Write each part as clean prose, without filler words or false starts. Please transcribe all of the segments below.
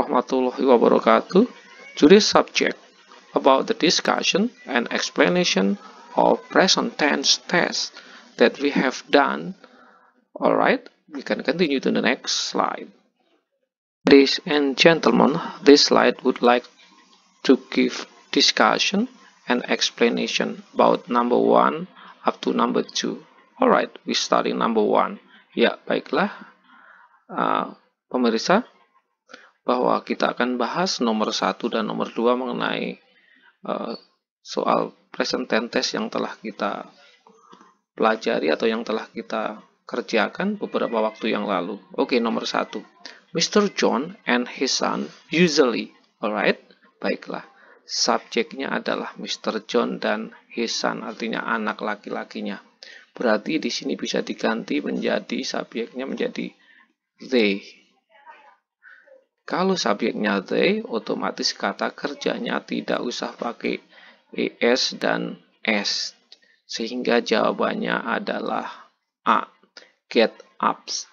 warahmatullahi wabarakatuh. Today's subject about the discussion and explanation of present tense test that we have done. Alright, we can continue to the next slide. Ladies and gentlemen, this slide would like to give discussion and explanation about number 1 up to number 2. Alright, we starting number 1. Ya, baiklah pemirsa, bahwa kita akan bahas nomor 1 dan nomor 2 mengenai soal present tense yang telah kita pelajari atau yang telah kita kerjakan beberapa waktu yang lalu. Oke, nomor 1. Mr. John and his son usually. Alright, baiklah. Subjeknya adalah Mr. John dan his son, artinya anak laki-lakinya. Berarti di sini bisa diganti menjadi subjeknya menjadi they. Kalau subjeknya they, otomatis kata kerjanya tidak usah pakai es dan s. Sehingga jawabannya adalah A. Get ups.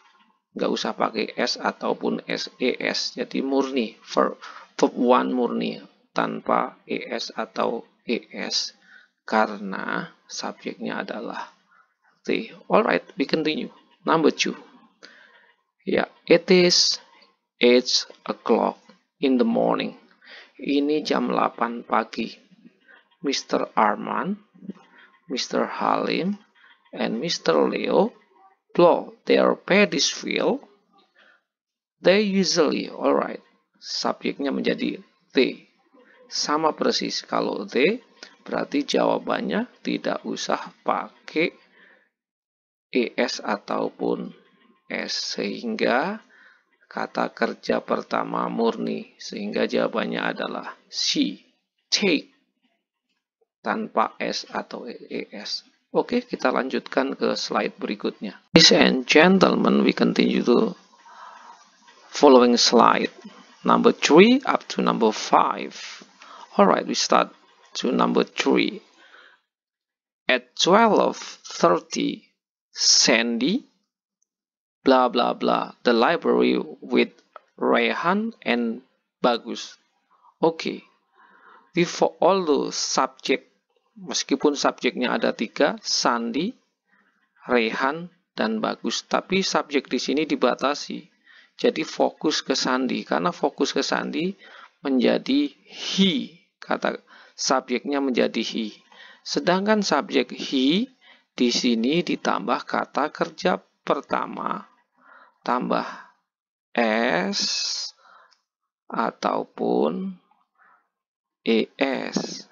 Nggak usah pakai s ataupun ses. Jadi murni, verb 1 murni, tanpa es atau es. Karena subjeknya adalah they. Alright, we continue. Number 2. Ya, it is 8 o'clock in the morning. Ini jam 8 pagi. Mr. Arman, Mr. Halim, and Mr. Leo plow their paddies field. They usually, alright. Subjeknya menjadi they. Sama persis. Kalau they, berarti jawabannya tidak usah pakai es ataupun s. Sehingga kata kerja pertama murni, sehingga jawabannya adalah C. Take. Tanpa S atau ES. Oke, kita lanjutkan ke slide berikutnya. Ladies and gentlemen, we continue to following slide. Number 3 up to number 5. Alright, we start to number 3. At 12:30, Sandy blah blah blah the library with Rehan and Bagus. Oke. For all the subject, meskipun subjeknya ada 3, Sandy, Rehan, dan Bagus, tapi subjek di sini dibatasi. Jadi fokus ke Sandy, karena fokus ke Sandy menjadi he, kata subjeknya menjadi he. Sedangkan subjek he di sini ditambah kata kerja pertama, tambah s ataupun es.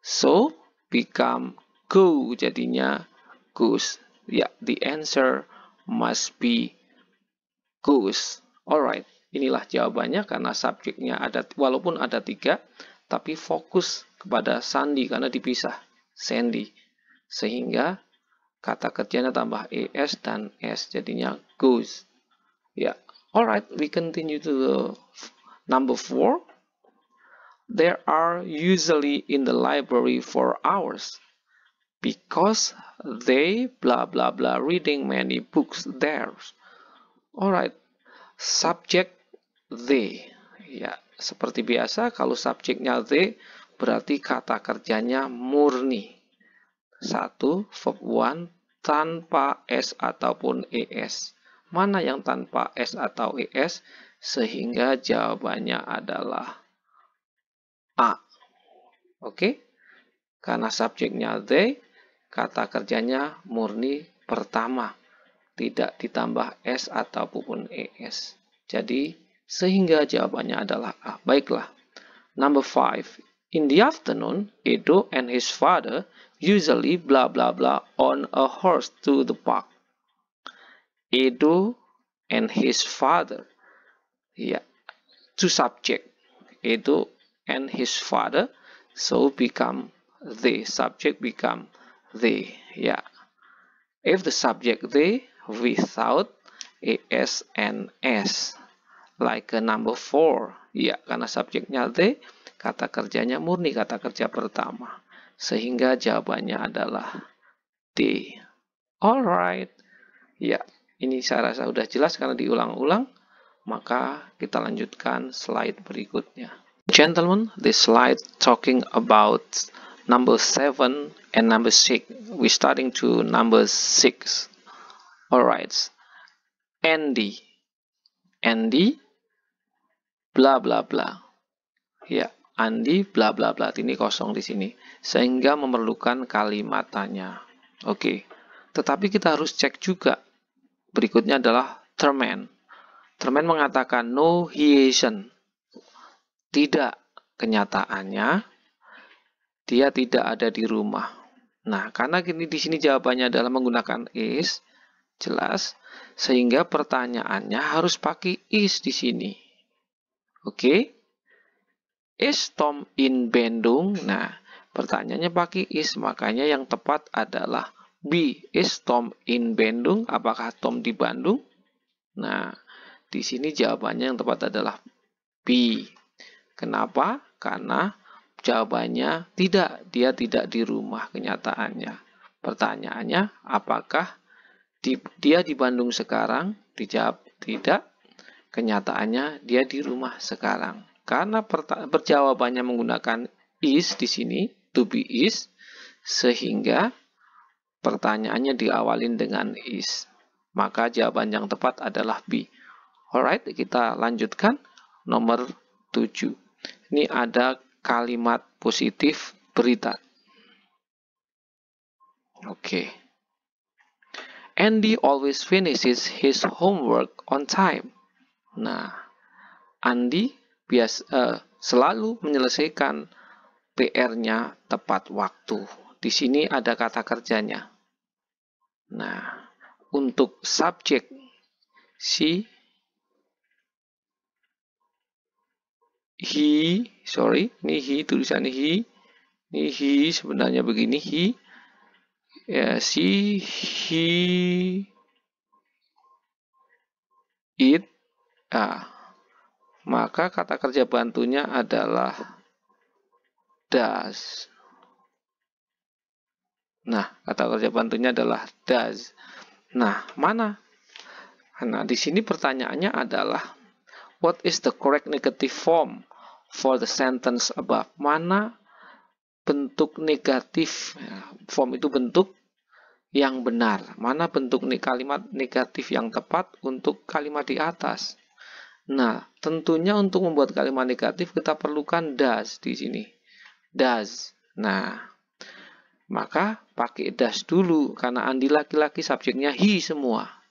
So, become go, jadinya goose. Ya, the answer must be goose. Alright, inilah jawabannya karena subjeknya ada, walaupun ada 3, tapi fokus kepada Sandy karena dipisah, Sandy. Sehingga kata kerjanya tambah es dan s, jadinya goose. Ya, alright, we continue to the number 4. They are usually in the library for hours because they blah blah blah reading many books there. Alright, subjek they. Ya, seperti biasa kalau subjeknya they berarti kata kerjanya murni. 1, verb 1 tanpa s ataupun es. Mana yang tanpa s atau es? Sehingga jawabannya adalah A. Oke? Karena subjeknya they, kata kerjanya murni pertama. Tidak ditambah s ataupun es. Jadi, sehingga jawabannya adalah A. Baiklah. Number 5. In the afternoon, Edo and his father usually blah blah blah on a horse to the park. Edo and his father. Ya, to subject. Edo and his father, so become they. Subject become they. Ya. If the subject they without es and s, like number 4. Ya, karena subjeknya they, kata kerjanya murni kata kerja pertama. Sehingga jawabannya adalah D. Alright. Ya, ini saya rasa sudah jelas karena diulang-ulang. Maka kita lanjutkan slide berikutnya. Gentlemen, this slide talking about number 7 and number 6. We're starting to number 6. Alright. Andy, bla bla bla. Ya, Andy, bla bla bla. Ini kosong di sini, sehingga memerlukan kalimat tanya. Oke. Tetapi kita harus cek juga. Berikutnya adalah Thurman. Thurman mengatakan no, he isn't. Tidak, kenyataannya dia tidak ada di rumah. Nah, karena di sini jawabannya adalah menggunakan is, jelas, sehingga pertanyaannya harus pakai is di sini. Oke? Is Tom in Bandung? Nah, pertanyaannya pakai is, makanya yang tepat adalah B. Is Tom in Bandung? Apakah Tom di Bandung? Nah, di sini jawabannya yang tepat adalah B. Kenapa? Karena jawabannya tidak, dia tidak di rumah kenyataannya. Pertanyaannya, apakah dia di Bandung sekarang? Dijawab tidak. Kenyataannya dia di rumah sekarang. Karena perjawabannya menggunakan is di sini, to be is, sehingga pertanyaannya diawalin dengan is. Maka jawaban yang tepat adalah B. Alright, kita lanjutkan nomor 7. Ini ada kalimat positif berita. Oke. Andy always finishes his homework on time. Nah, Andy selalu menyelesaikan PR-nya tepat waktu. Di sini ada kata kerjanya. Nah, untuk subjek he tulisannya he. Ini he sebenarnya begini, he. Ya, she, he, it. Maka kata kerja bantunya adalah does. Nah, kata kerja bantunya adalah does. Nah, mana? Nah, di sini pertanyaannya adalah what is the correct negative form for the sentence above? Mana bentuk negatif? Form itu bentuk yang benar. Mana bentuk kalimat negatif yang tepat untuk kalimat di atas? Nah, tentunya untuk membuat kalimat negatif kita perlukan does di sini. Does. Nah, maka pakai does dulu karena Andi laki-laki subjeknya he semua.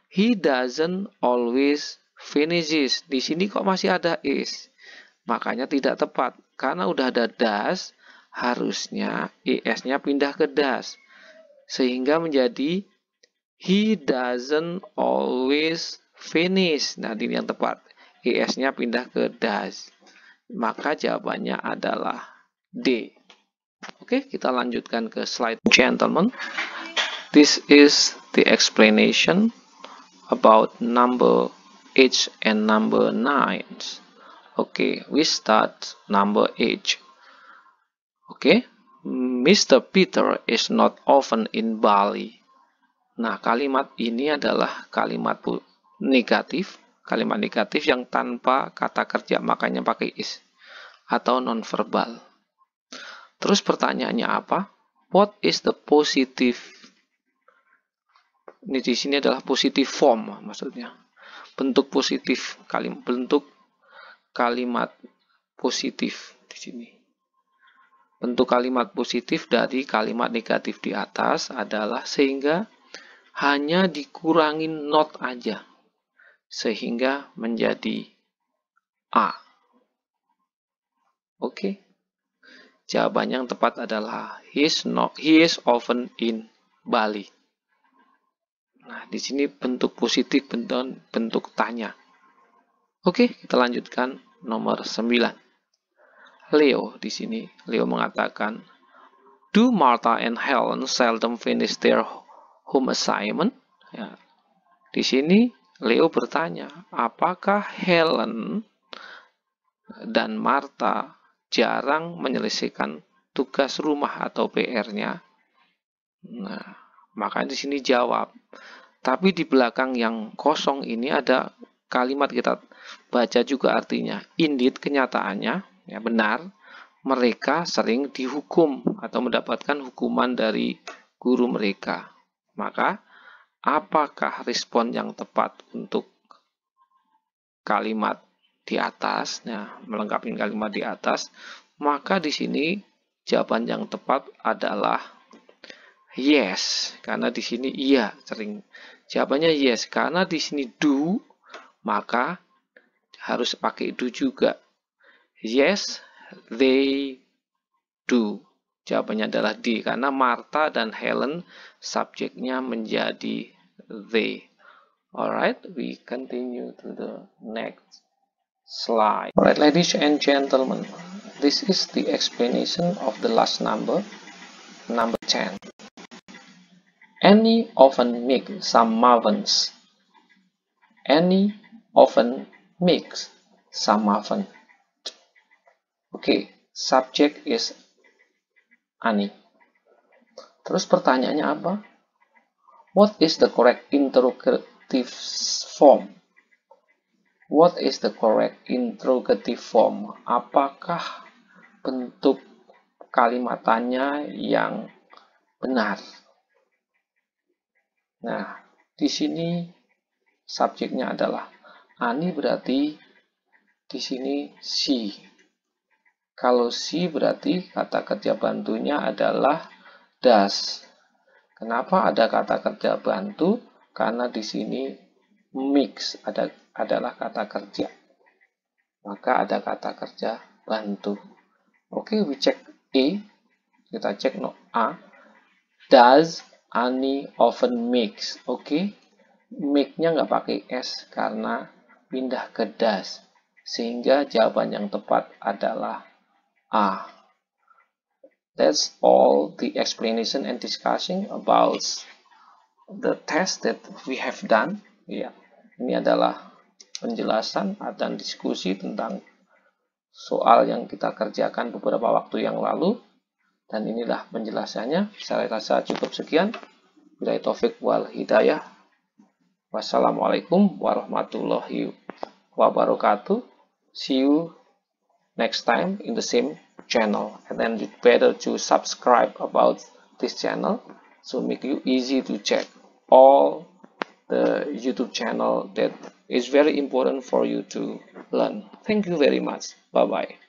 He doesn't always finishes. Di sini kok masih ada is. Makanya tidak tepat. Karena udah ada does, harusnya es-nya pindah ke does. Sehingga menjadi he doesn't always finish. Nah, ini yang tepat. Es-nya pindah ke does. Maka jawabannya adalah D. Oke, kita lanjutkan ke slide, gentlemen. This is the explanation about number 8 and number 9. Okay, we start number 8. Okay, Mr. Peter is not often in Bali. Nah, kalimat ini adalah kalimat negatif. Kalimat negatif yang tanpa kata kerja, makanya pakai is. Atau nonverbal. Terus pertanyaannya apa? What is the positive? Ini di sini adalah positive form maksudnya. Bentuk positif, bentuk kalimat positif di sini. Bentuk kalimat positif dari kalimat negatif di atas adalah sehingga hanya dikurangin not aja. Sehingga menjadi A. Oke. Jawaban yang tepat adalah he is often in Bali. Nah, di sini bentuk positif, bentuk tanya. Oke, kita lanjutkan nomor 9. Leo di sini. Leo mengatakan, do Martha and Helen seldom finish their home assignment? Ya. Di sini Leo bertanya, apakah Helen dan Martha jarang menyelesaikan tugas rumah atau PR-nya? Nah, maka di sini jawab. Tapi di belakang yang kosong ini ada kalimat kita baca juga artinya. Indeed, kenyataannya, ya benar, mereka sering dihukum atau mendapatkan hukuman dari guru mereka. Maka, apakah respon yang tepat untuk kalimat di atas? Nah, melengkapi kalimat di atas, maka di sini jawaban yang tepat adalah yes, karena di sini iya sering. Jawabannya yes, karena di sini do, maka harus pakai do juga. Yes, they do. Jawabannya adalah D, karena Martha dan Helen subjeknya menjadi they. Alright, we continue to the next slide. Alright, ladies and gentlemen, this is the explanation of the last number 10. Annie often makes some muffins. Annie often makes some muffins. Okay, subject is Annie. Terus pertanyaannya apa? What is the correct interrogative form? What is the correct interrogative form? Apakah bentuk kalimatannya yang benar? Nah, di sini subjeknya adalah Annie, berarti di sini she. Kalau she berarti kata kerja bantunya adalah does. Kenapa ada kata kerja bantu? Karena di sini mix adalah kata kerja. Maka ada kata kerja bantu. Oke, we check A. Kita cek no A. Does Annie often makes? Oke, make-nya nggak pakai S karena pindah ke does. Sehingga jawaban yang tepat adalah A. That's all the explanation and discussion about the test that we have done. Ya, ini adalah penjelasan dan diskusi tentang soal yang kita kerjakan beberapa waktu yang lalu. Dan inilah penjelasannya. Saya rasa cukup sekian. Billahi taufik wal hidayah. Wassalamualaikum warahmatullahi wabarakatuh. See you next time in the same channel. And then you better to subscribe about this channel, so make you easy to check all the YouTube channel that is very important for you to learn. Thank you very much. Bye bye.